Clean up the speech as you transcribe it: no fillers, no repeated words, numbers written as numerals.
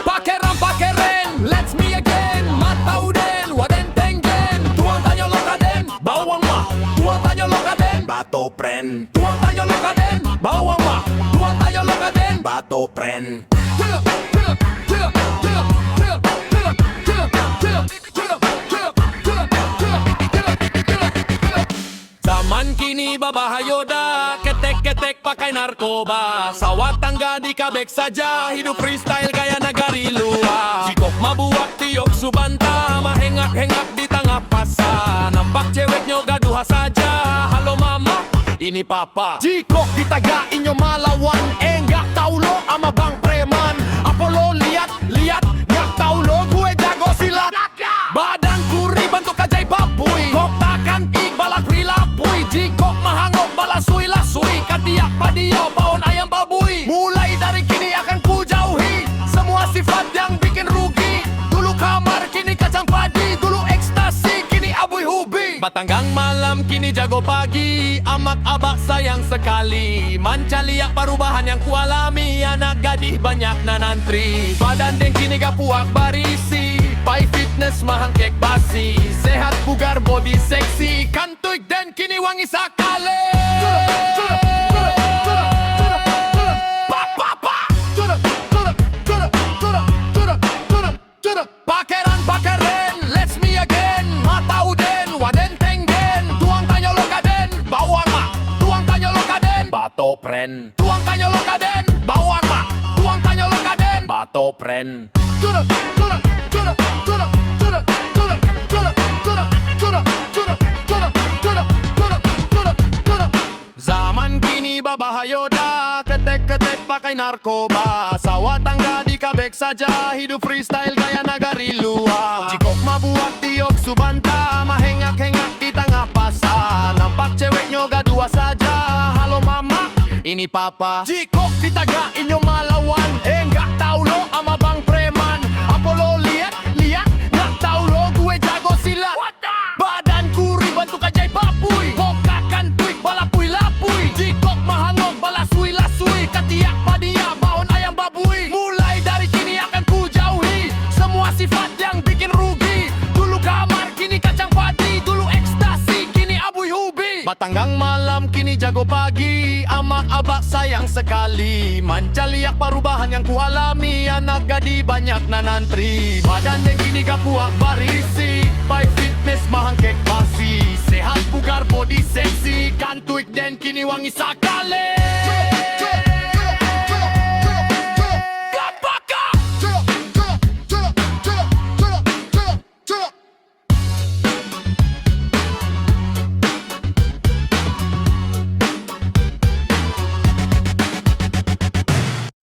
Pakeran pakeren, let's me again. Matau den, waden tenggen. Tuang tayo lokaden, bawang ma. Tuang tayo lokaden, Bato pren, tuang tayo lokaden, bawang ma. Tuang tayo lokaden. bato pren. Zaman kini babahayoda, ketek-ketek pakai narkoba. Sawat tangga di kabek saja, hidup freestyle gaya negari luar. Jikok mabuak tiok subanta, mahengak-hengak di tengah pasar. Nampak ceweknya gaduh saja, halo mama, ini papa. Jikok ditagain nyo malawan, enggak tahu lo ama bang preman. Apa lo lihat, nggak tahu lo gue jago silat. Badanku bentuk kajai babuy, Kok takkan balak rilapuy. Jikok mahangok balasui lasui, kadiak padio baon ayam babuy. mulai dari kini akan ku jauhi semua sifat yang bikin rugi. Dulu kamar, kini kacang padi. Dulu ekstasi, kini abuy hubi. Batanggang malam kini jago pagi, amak abak sayang sekali. Mancaliak perubahan yang kualami, anak gadih banyak nanantri. Badan den kini gak puak barisi, pai fitness mahang kek basi. Sehat bugar body seksi, kantuik den kini wangi sakale. Pakeran pakeren, let's me again. Matau den, waden tenggen. Tuang tanyo lokaden, bawang ma. Tuang tanyo lokaden, Bato pren, tuang tanyo lokaden, bawang ma. Tuang tanyo lokaden. bato pren. Zaman kini babahayoda, ketek-ketek pakai narkoba. Sawat tangga di kabek saja, hidup freestyle gaya negari luar. Jikok mabuak tiok subanta, mahengak-hengak di tengah pasar. Nampak ceweknya gadua saja, halo mama, ini papa. Jikok ditagain nyo malawan, enggak tahu lo ama bang preman. Apa lo lihat, nggak tahu lo gue jago silat. Badanku bentuk ajaib babuy, bokakan tuik balapui lapui. Jikok mahangok balasui lasui, katiak padia baon ayam babuy. Mulai dari kini akan ku jauhi semua sifat yang bikin rugi. Dulu kamar, kini kacang padi. Dulu ekstasi, kini abuy hubi. Batanggang malam kini jago pagi, amak abak sayang sekali. Mancaliak perubahan yang kualami, anak gadi banyak nanantri. Badan yang kini gak puak barisi, pai fitness mahang kek basi. Sehat bugar body seksi, kantuik den kini wangi sakale.